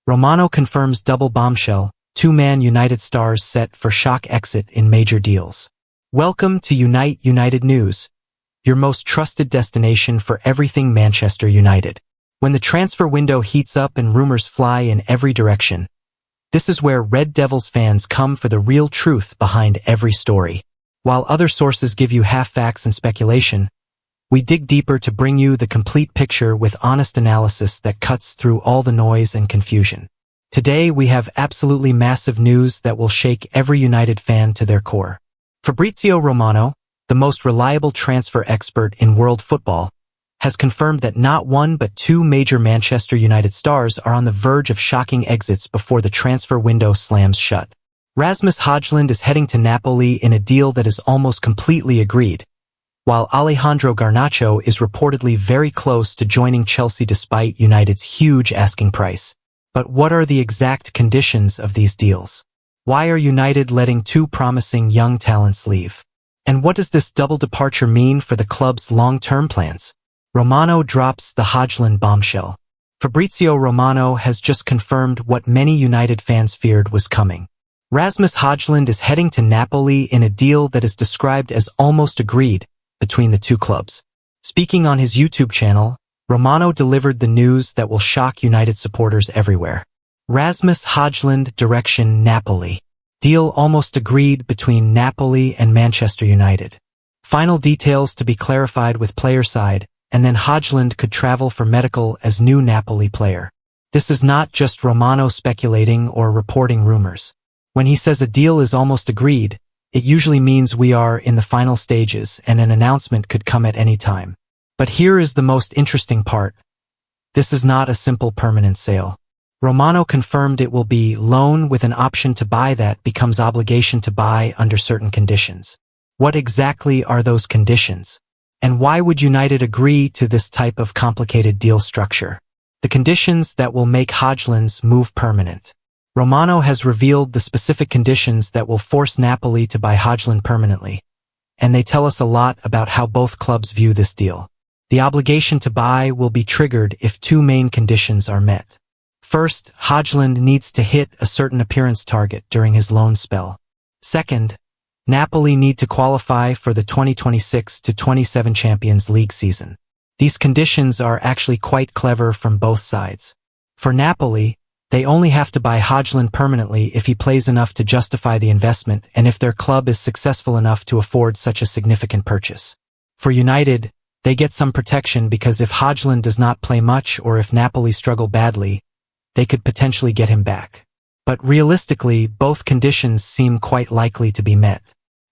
Romano confirms double bombshell, two-man United stars set for shock exit in major deals. Welcome to Unite United News, your most trusted destination for everything Manchester United. When the transfer window heats up and rumors fly in every direction, this is where Red Devils fans come for the real truth behind every story. While other sources give you half-facts and speculation, we dig deeper to bring you the complete picture with honest analysis that cuts through all the noise and confusion. Today we have absolutely massive news that will shake every United fan to their core. Fabrizio Romano, the most reliable transfer expert in world football, has confirmed that not one but two major Manchester United stars are on the verge of shocking exits before the transfer window slams shut. Rasmus Højlund is heading to Napoli in a deal that is almost completely agreed, while Alejandro Garnacho is reportedly very close to joining Chelsea despite United's huge asking price. But what are the exact conditions of these deals? Why are United letting two promising young talents leave? And what does this double departure mean for the club's long-term plans? Romano drops the Højlund bombshell. Fabrizio Romano has just confirmed what many United fans feared was coming. Rasmus Højlund is heading to Napoli in a deal that is described as almost agreed between the two clubs. Speaking on his YouTube channel, Romano delivered the news that will shock United supporters everywhere. Rasmus Højlund direction Napoli. Deal almost agreed between Napoli and Manchester United. Final details to be clarified with player side, and then Højlund could travel for medical as new Napoli player. This is not just Romano speculating or reporting rumors. When he says a deal is almost agreed, it usually means we are in the final stages and an announcement could come at any time. But here is the most interesting part. This is not a simple permanent sale. Romano confirmed it will be loan with an option to buy that becomes obligation to buy under certain conditions. What exactly are those conditions? And why would United agree to this type of complicated deal structure? The conditions that will make Højlund's move permanent. Romano has revealed the specific conditions that will force Napoli to buy Højlund permanently, and they tell us a lot about how both clubs view this deal. The obligation to buy will be triggered if two main conditions are met. First, Højlund needs to hit a certain appearance target during his loan spell. Second, Napoli need to qualify for the 2026-27 Champions League season. These conditions are actually quite clever from both sides. For Napoli, they only have to buy Højlund permanently if he plays enough to justify the investment and if their club is successful enough to afford such a significant purchase. For United, they get some protection because if Højlund does not play much or if Napoli struggle badly, they could potentially get him back. But realistically, both conditions seem quite likely to be met.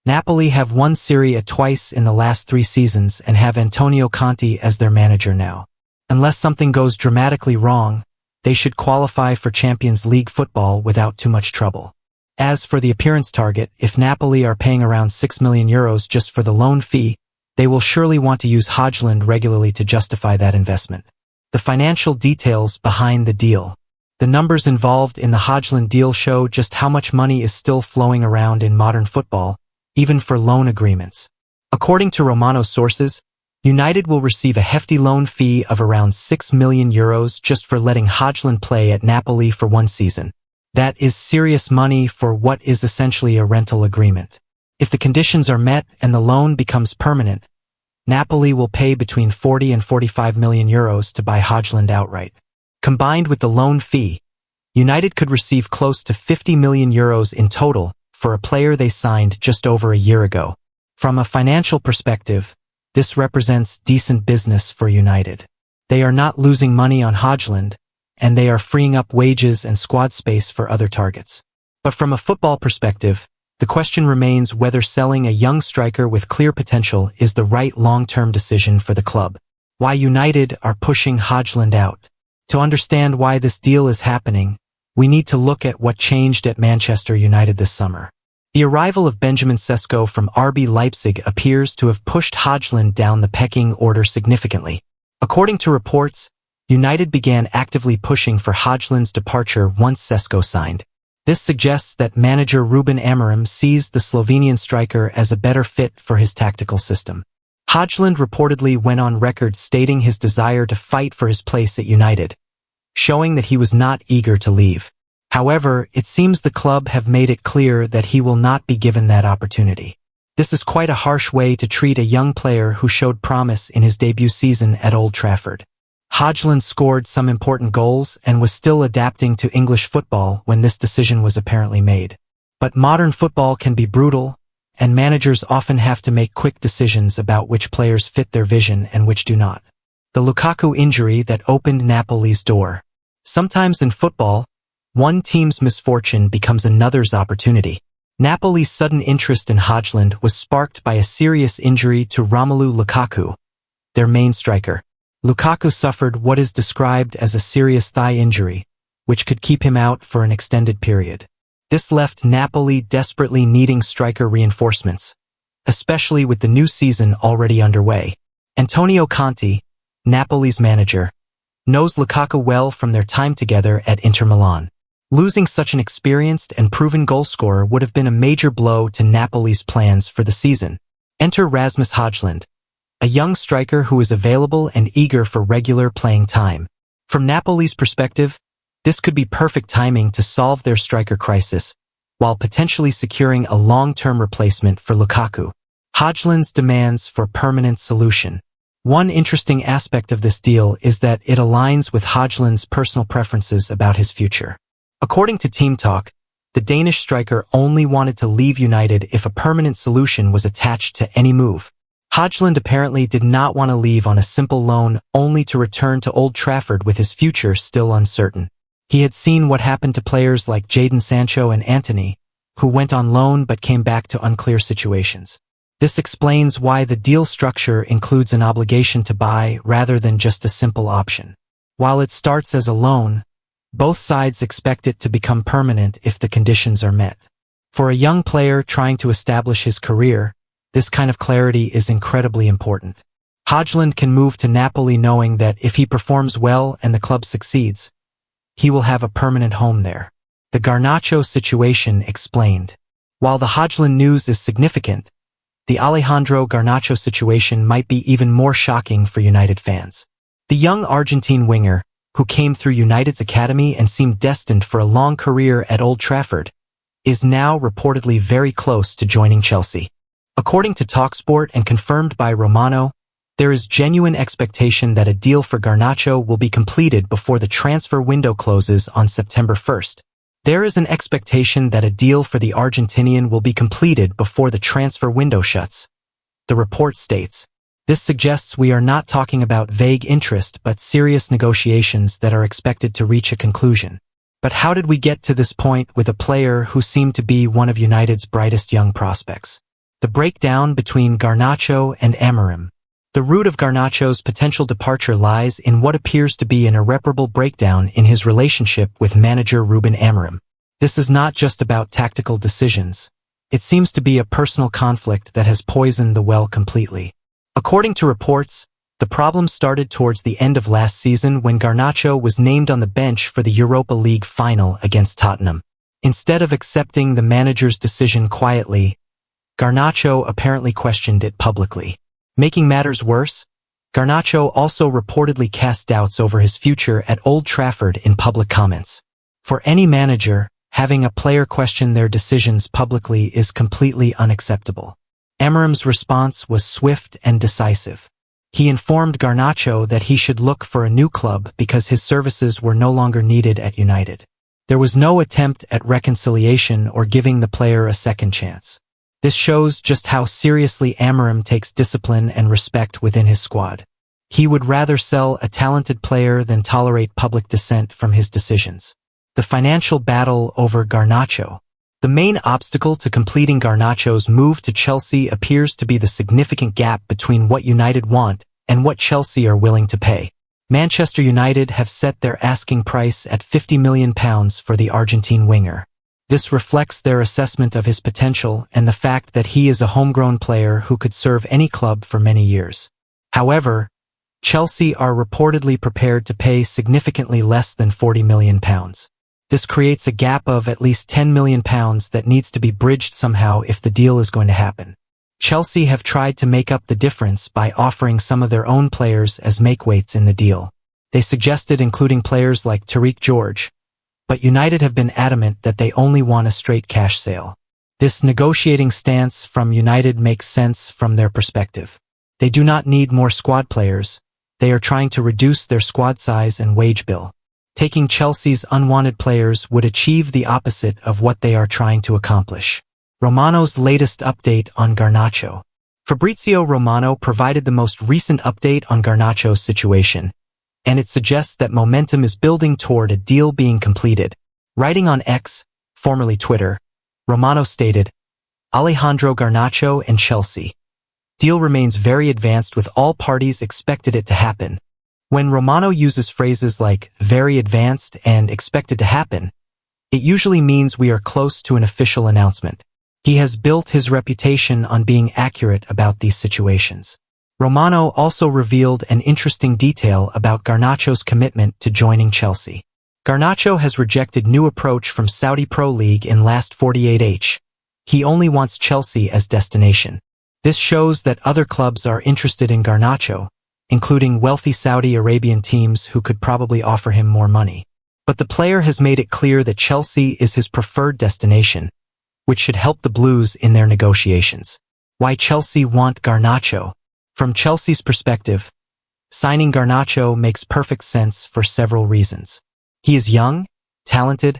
Napoli have won Serie A twice in the last 3 seasons and have Antonio Conte as their manager now. Unless something goes dramatically wrong, they should qualify for Champions League football without too much trouble. As for the appearance target, if Napoli are paying around €6 million just for the loan fee, they will surely want to use Højlund regularly to justify that investment. The financial details behind the deal. The numbers involved in the Højlund deal show just how much money is still flowing around in modern football, even for loan agreements. According to Romano's sources, United will receive a hefty loan fee of around €6 million just for letting Højlund play at Napoli for 1 season. That is serious money for what is essentially a rental agreement. If the conditions are met and the loan becomes permanent, Napoli will pay between €40 and €45 million to buy Højlund outright. Combined with the loan fee, United could receive close to €50 million in total for a player they signed just over a year ago. From a financial perspective, this represents decent business for United. They are not losing money on Højlund, and they are freeing up wages and squad space for other targets. But from a football perspective, the question remains whether selling a young striker with clear potential is the right long-term decision for the club. Why United are pushing Højlund out. To understand why this deal is happening, we need to look at what changed at Manchester United this summer. The arrival of Benjamin Sesko from RB Leipzig appears to have pushed Højlund down the pecking order significantly. According to reports, United began actively pushing for Højlund's departure once Sesko signed. This suggests that manager Ruben Amorim sees the Slovenian striker as a better fit for his tactical system. Højlund reportedly went on record stating his desire to fight for his place at United, showing that he was not eager to leave. However, it seems the club have made it clear that he will not be given that opportunity. This is quite a harsh way to treat a young player who showed promise in his debut season at Old Trafford. Højlund scored some important goals and was still adapting to English football when this decision was apparently made. But modern football can be brutal, and managers often have to make quick decisions about which players fit their vision and which do not. The Lukaku injury that opened Napoli's door. Sometimes in football, one team's misfortune becomes another's opportunity. Napoli's sudden interest in Højlund was sparked by a serious injury to Romelu Lukaku, their main striker. Lukaku suffered what is described as a serious thigh injury, which could keep him out for an extended period. This left Napoli desperately needing striker reinforcements, especially with the new season already underway. Antonio Conte, Napoli's manager, knows Lukaku well from their time together at Inter Milan. Losing such an experienced and proven goalscorer would have been a major blow to Napoli's plans for the season. Enter Rasmus Højlund, a young striker who is available and eager for regular playing time. From Napoli's perspective, this could be perfect timing to solve their striker crisis, while potentially securing a long-term replacement for Lukaku. Højlund's demands for permanent solution. One interesting aspect of this deal is that it aligns with Højlund's personal preferences about his future. According to Team Talk, the Danish striker only wanted to leave United if a permanent solution was attached to any move. Højlund apparently did not want to leave on a simple loan only to return to Old Trafford with his future still uncertain. He had seen what happened to players like Jadon Sancho and Antony, who went on loan but came back to unclear situations. This explains why the deal structure includes an obligation to buy rather than just a simple option. While it starts as a loan, both sides expect it to become permanent if the conditions are met. For a young player trying to establish his career, this kind of clarity is incredibly important. Højlund can move to Napoli knowing that if he performs well and the club succeeds, he will have a permanent home there. The Garnacho situation explained. While the Højlund news is significant, the Alejandro Garnacho situation might be even more shocking for United fans. The young Argentine winger, who came through United's academy and seemed destined for a long career at Old Trafford, is now reportedly very close to joining Chelsea. According to TalkSport and confirmed by Romano, there is genuine expectation that a deal for Garnacho will be completed before the transfer window closes on September 1st. There is an expectation that a deal for the Argentinian will be completed before the transfer window shuts. The report states, this suggests we are not talking about vague interest but serious negotiations that are expected to reach a conclusion. But how did we get to this point with a player who seemed to be one of United's brightest young prospects? The breakdown between Garnacho and Amorim. The root of Garnacho's potential departure lies in what appears to be an irreparable breakdown in his relationship with manager Ruben Amorim. This is not just about tactical decisions. It seems to be a personal conflict that has poisoned the well completely. According to reports, the problem started towards the end of last season when Garnacho was named on the bench for the Europa League final against Tottenham. Instead of accepting the manager's decision quietly, Garnacho apparently questioned it publicly. Making matters worse, Garnacho also reportedly cast doubts over his future at Old Trafford in public comments. For any manager, having a player question their decisions publicly is completely unacceptable. Amorim's response was swift and decisive. He informed Garnacho that he should look for a new club because his services were no longer needed at United. There was no attempt at reconciliation or giving the player a second chance. This shows just how seriously Amorim takes discipline and respect within his squad. He would rather sell a talented player than tolerate public dissent from his decisions. The financial battle over Garnacho. The main obstacle to completing Garnacho's move to Chelsea appears to be the significant gap between what United want and what Chelsea are willing to pay. Manchester United have set their asking price at £50 million for the Argentine winger. This reflects their assessment of his potential and the fact that he is a homegrown player who could serve any club for many years. However, Chelsea are reportedly prepared to pay significantly less than £40 million. This creates a gap of at least £10 million that needs to be bridged somehow if the deal is going to happen. Chelsea have tried to make up the difference by offering some of their own players as makeweights in the deal. They suggested including players like Tariq George, but United have been adamant that they only want a straight cash sale. This negotiating stance from United makes sense from their perspective. They do not need more squad players. They are trying to reduce their squad size and wage bill. Taking Chelsea's unwanted players would achieve the opposite of what they are trying to accomplish. Romano's latest update on Garnacho. Fabrizio Romano provided the most recent update on Garnacho's situation, and it suggests that momentum is building toward a deal being completed. Writing on X, formerly Twitter, Romano stated, Alejandro Garnacho and Chelsea. Deal remains very advanced with all parties expected it to happen. When Romano uses phrases like very advanced and expected to happen, it usually means we are close to an official announcement. He has built his reputation on being accurate about these situations. Romano also revealed an interesting detail about Garnacho's commitment to joining Chelsea. Garnacho has rejected new approach from Saudi Pro League in last 48h. He only wants Chelsea as destination. This shows that other clubs are interested in Garnacho, including wealthy Saudi Arabian teams who could probably offer him more money. But the player has made it clear that Chelsea is his preferred destination, which should help the Blues in their negotiations. Why Chelsea want Garnacho? From Chelsea's perspective, signing Garnacho makes perfect sense for several reasons. He is young, talented,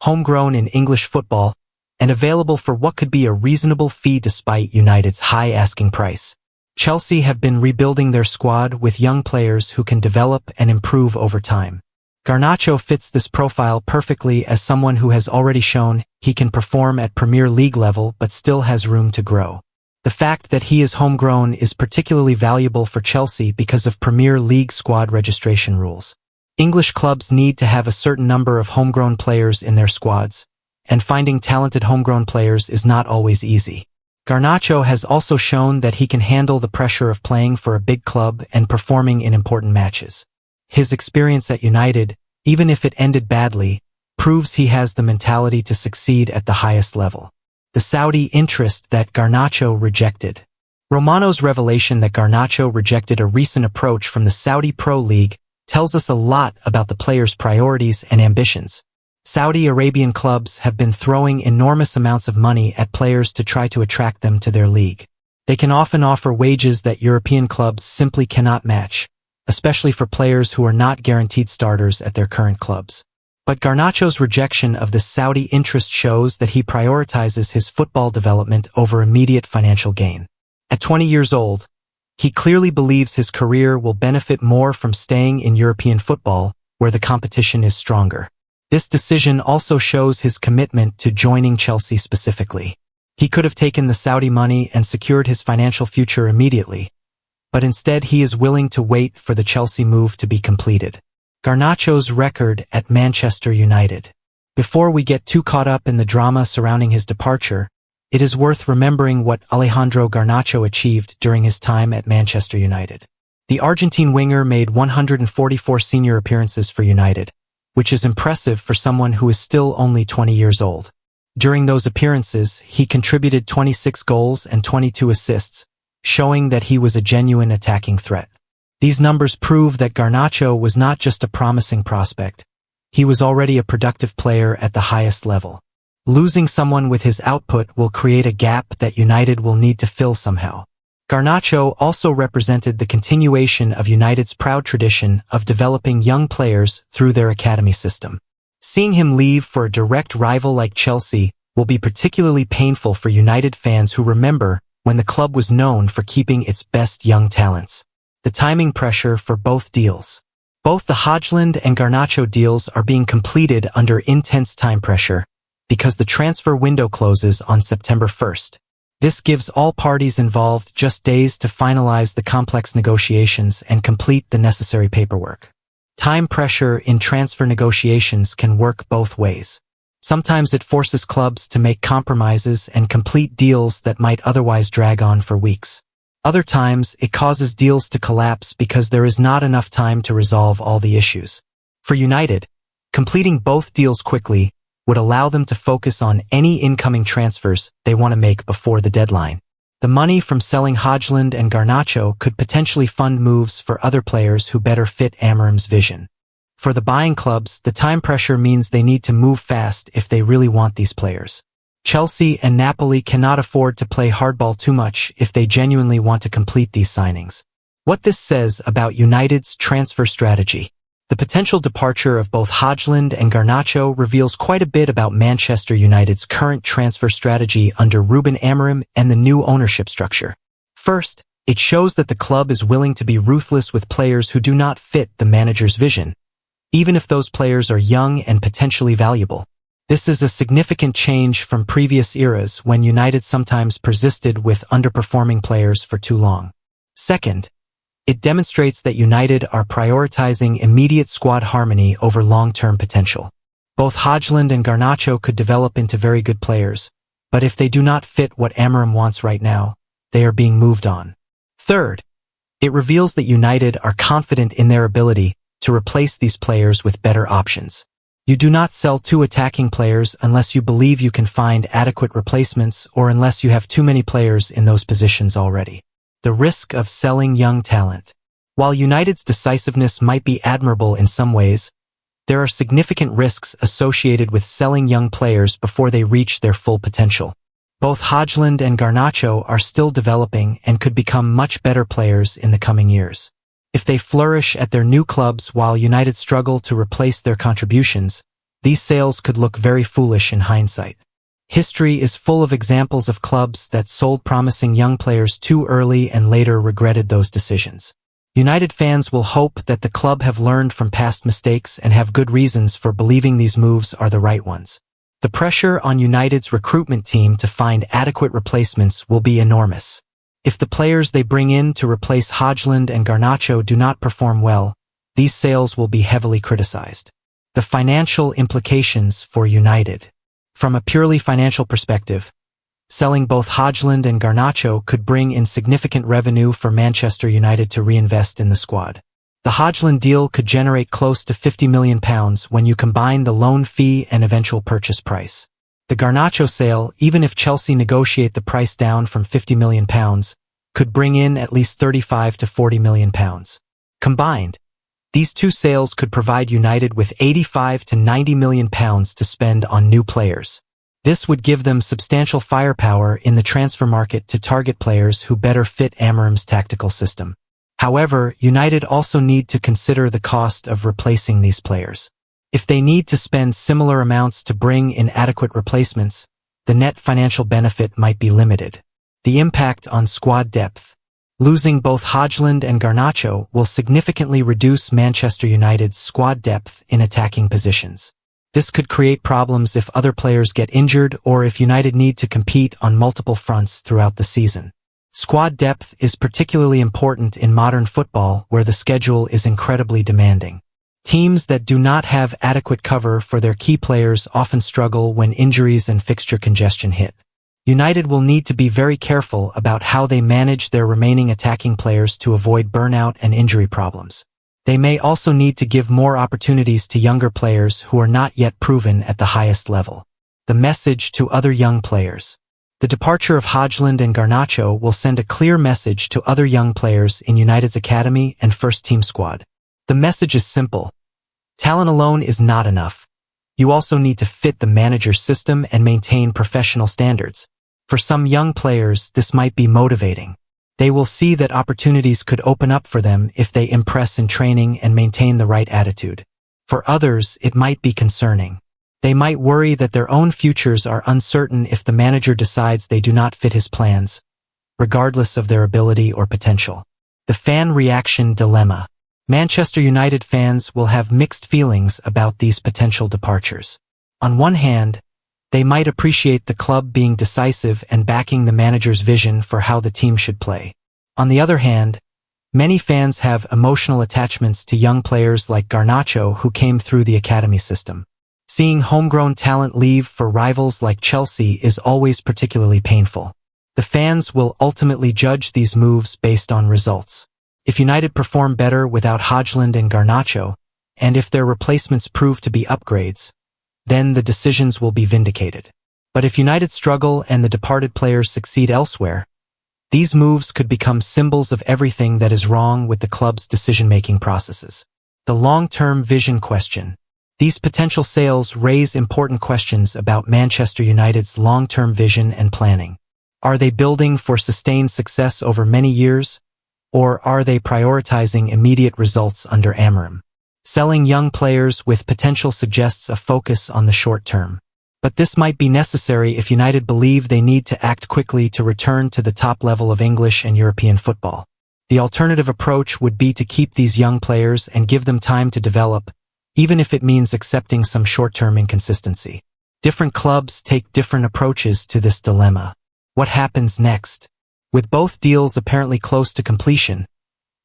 homegrown in English football, and available for what could be a reasonable fee despite United's high asking price. Chelsea have been rebuilding their squad with young players who can develop and improve over time. Garnacho fits this profile perfectly as someone who has already shown he can perform at Premier League level but still has room to grow. The fact that he is homegrown is particularly valuable for Chelsea because of Premier League squad registration rules. English clubs need to have a certain number of homegrown players in their squads, and finding talented homegrown players is not always easy. Garnacho has also shown that he can handle the pressure of playing for a big club and performing in important matches. His experience at United, even if it ended badly, proves he has the mentality to succeed at the highest level. The Saudi interest that Garnacho rejected. Romano's revelation that Garnacho rejected a recent approach from the Saudi Pro League tells us a lot about the player's priorities and ambitions. Saudi Arabian clubs have been throwing enormous amounts of money at players to try to attract them to their league. They can often offer wages that European clubs simply cannot match, especially for players who are not guaranteed starters at their current clubs. But Garnacho's rejection of the Saudi interest shows that he prioritizes his football development over immediate financial gain. At 20 years old, he clearly believes his career will benefit more from staying in European football, where the competition is stronger. This decision also shows his commitment to joining Chelsea specifically. He could have taken the Saudi money and secured his financial future immediately, but instead he is willing to wait for the Chelsea move to be completed. Garnacho's record at Manchester United. Before we get too caught up in the drama surrounding his departure, it is worth remembering what Alejandro Garnacho achieved during his time at Manchester United. The Argentine winger made 144 senior appearances for United, which is impressive for someone who is still only 20 years old. During those appearances, he contributed 26 goals and 22 assists, showing that he was a genuine attacking threat. These numbers prove that Garnacho was not just a promising prospect. He was already a productive player at the highest level. Losing someone with his output will create a gap that United will need to fill somehow. Garnacho also represented the continuation of United's proud tradition of developing young players through their academy system. Seeing him leave for a direct rival like Chelsea will be particularly painful for United fans who remember when the club was known for keeping its best young talents. The timing pressure for both deals. Both the Højlund and Garnacho deals are being completed under intense time pressure because the transfer window closes on September 1st. This gives all parties involved just days to finalize the complex negotiations and complete the necessary paperwork. Time pressure in transfer negotiations can work both ways. Sometimes it forces clubs to make compromises and complete deals that might otherwise drag on for weeks. Other times, it causes deals to collapse because there is not enough time to resolve all the issues. For United, completing both deals quickly would allow them to focus on any incoming transfers they want to make before the deadline. The money from selling Højlund and Garnacho could potentially fund moves for other players who better fit Amorim's vision. For the buying clubs, the time pressure means they need to move fast if they really want these players. Chelsea and Napoli cannot afford to play hardball too much if they genuinely want to complete these signings. What this says about United's transfer strategy. The potential departure of both Højlund and Garnacho reveals quite a bit about Manchester United's current transfer strategy under Ruben Amorim and the new ownership structure. First, it shows that the club is willing to be ruthless with players who do not fit the manager's vision, even if those players are young and potentially valuable. This is a significant change from previous eras when United sometimes persisted with underperforming players for too long. Second, it demonstrates that United are prioritizing immediate squad harmony over long-term potential. Both Højlund and Garnacho could develop into very good players, but if they do not fit what Amorim wants right now, they are being moved on. Third, it reveals that United are confident in their ability to replace these players with better options. You do not sell two attacking players unless you believe you can find adequate replacements or unless you have too many players in those positions already. The risk of selling young talent. While United's decisiveness might be admirable in some ways, there are significant risks associated with selling young players before they reach their full potential. Both Højlund and Garnacho are still developing and could become much better players in the coming years. If they flourish at their new clubs while United struggle to replace their contributions, these sales could look very foolish in hindsight. History is full of examples of clubs that sold promising young players too early and later regretted those decisions. United fans will hope that the club have learned from past mistakes and have good reasons for believing these moves are the right ones. The pressure on United's recruitment team to find adequate replacements will be enormous. If the players they bring in to replace Højlund and Garnacho do not perform well, these sales will be heavily criticized. The financial implications for United. From a purely financial perspective, selling both Højlund and Garnacho could bring in significant revenue for Manchester United to reinvest in the squad. The Højlund deal could generate close to £50 million when you combine the loan fee and eventual purchase price. The Garnacho sale, even if Chelsea negotiate the price down from £50 million, could bring in at least £35 to £40 million. Combined, these two sales could provide United with £85 to £90 million to spend on new players. This would give them substantial firepower in the transfer market to target players who better fit Amorim's tactical system. However, United also need to consider the cost of replacing these players. If they need to spend similar amounts to bring in adequate replacements, the net financial benefit might be limited. The impact on squad depth. Losing both Højlund and Garnacho will significantly reduce Manchester United's squad depth in attacking positions. This could create problems if other players get injured or if United need to compete on multiple fronts throughout the season. Squad depth is particularly important in modern football where the schedule is incredibly demanding. Teams that do not have adequate cover for their key players often struggle when injuries and fixture congestion hit. United will need to be very careful about how they manage their remaining attacking players to avoid burnout and injury problems. They may also need to give more opportunities to younger players who are not yet proven at the highest level. The message to other young players. The departure of Højlund and Garnacho will send a clear message to other young players in United's academy and first-team squad. The message is simple. Talent alone is not enough. You also need to fit the manager's system and maintain professional standards. For some young players, this might be motivating. They will see that opportunities could open up for them if they impress in training and maintain the right attitude. For others, it might be concerning. They might worry that their own futures are uncertain if the manager decides they do not fit his plans, regardless of their ability or potential. The fan reaction dilemma. Manchester United fans will have mixed feelings about these potential departures. On one hand, they might appreciate the club being decisive and backing the manager's vision for how the team should play. On the other hand, many fans have emotional attachments to young players like Garnacho who came through the academy system. Seeing homegrown talent leave for rivals like Chelsea is always particularly painful. The fans will ultimately judge these moves based on results. If United perform better without Højlund and Garnacho, and if their replacements prove to be upgrades, then the decisions will be vindicated. But if United struggle and the departed players succeed elsewhere, These moves could become symbols of everything that is wrong with the club's decision-making processes. The long-term vision question. These potential sales raise important questions about Manchester United's long-term vision and planning. Are they building for sustained success over many years, or are they prioritizing immediate results under Amorim? Selling young players with potential suggests a focus on the short term. But this might be necessary if United believe they need to act quickly to return to the top level of English and European football. The alternative approach would be to keep these young players and give them time to develop, even if it means accepting some short-term inconsistency. Different clubs take different approaches to this dilemma. What happens next? With both deals apparently close to completion,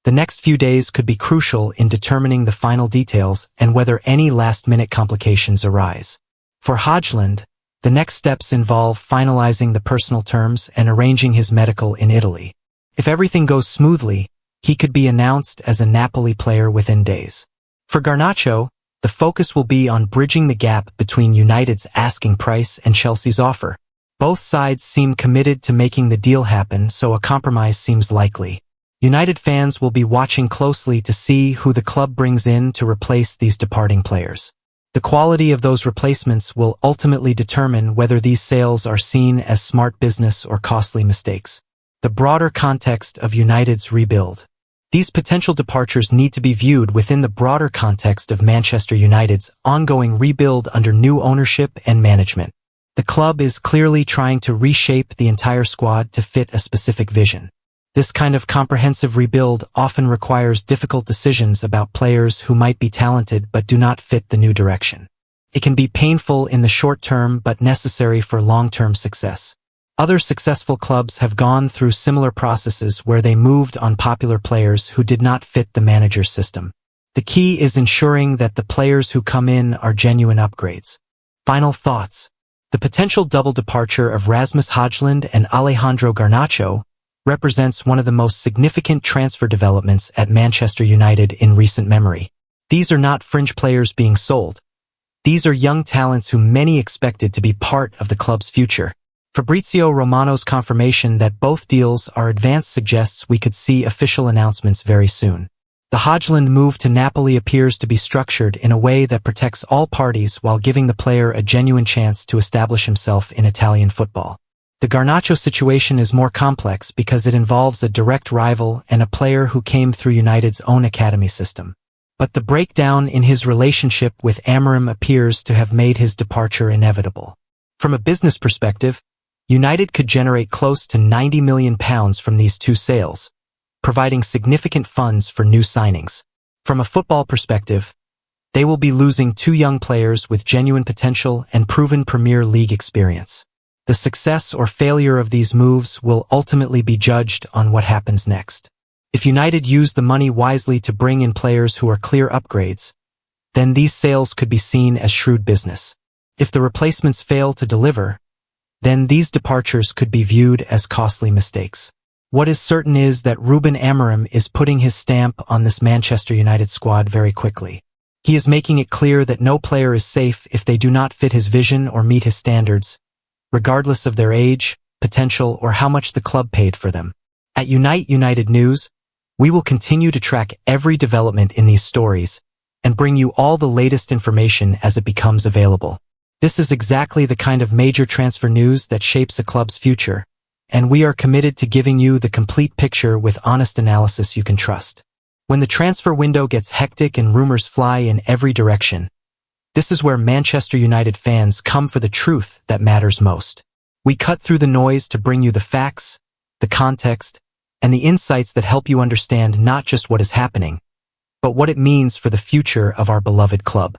the next few days could be crucial in determining the final details and whether any last-minute complications arise. For Højlund, the next steps involve finalizing the personal terms and arranging his medical in Italy. If everything goes smoothly, he could be announced as a Napoli player within days. For Garnacho, the focus will be on bridging the gap between United's asking price and Chelsea's offer. Both sides seem committed to making the deal happen, so a compromise seems likely. United fans will be watching closely to see who the club brings in to replace these departing players. The quality of those replacements will ultimately determine whether these sales are seen as smart business or costly mistakes. The broader context of United's rebuild. These potential departures need to be viewed within the broader context of Manchester United's ongoing rebuild under new ownership and management. The club is clearly trying to reshape the entire squad to fit a specific vision. This kind of comprehensive rebuild often requires difficult decisions about players who might be talented but do not fit the new direction. It can be painful in the short term but necessary for long-term success. Other successful clubs have gone through similar processes where they moved on popular players who did not fit the manager's system. The key is ensuring that the players who come in are genuine upgrades. Final thoughts. The potential double departure of Rasmus Højlund and Alejandro Garnacho represents one of the most significant transfer developments at Manchester United in recent memory. These are not fringe players being sold. These are young talents who many expected to be part of the club's future. Fabrizio Romano's confirmation that both deals are advanced suggests we could see official announcements very soon. The Højlund move to Napoli appears to be structured in a way that protects all parties while giving the player a genuine chance to establish himself in Italian football. The Garnacho situation is more complex because it involves a direct rival and a player who came through United's own academy system. But the breakdown in his relationship with Amorim appears to have made his departure inevitable. From a business perspective, United could generate close to £90 million from these two sales, providing significant funds for new signings. From a football perspective, they will be losing two young players with genuine potential and proven Premier League experience. The success or failure of these moves will ultimately be judged on what happens next. If United use the money wisely to bring in players who are clear upgrades, then these sales could be seen as shrewd business. If the replacements fail to deliver, then these departures could be viewed as costly mistakes. What is certain is that Ruben Amorim is putting his stamp on this Manchester United squad very quickly. He is making it clear that no player is safe if they do not fit his vision or meet his standards, regardless of their age, potential, or how much the club paid for them. At Unite United News, we will continue to track every development in these stories and bring you all the latest information as it becomes available. This is exactly the kind of major transfer news that shapes a club's future, and we are committed to giving you the complete picture with honest analysis you can trust. When the transfer window gets hectic and rumors fly in every direction, this is where Manchester United fans come for the truth that matters most. We cut through the noise to bring you the facts, the context, and the insights that help you understand not just what is happening, but what it means for the future of our beloved club.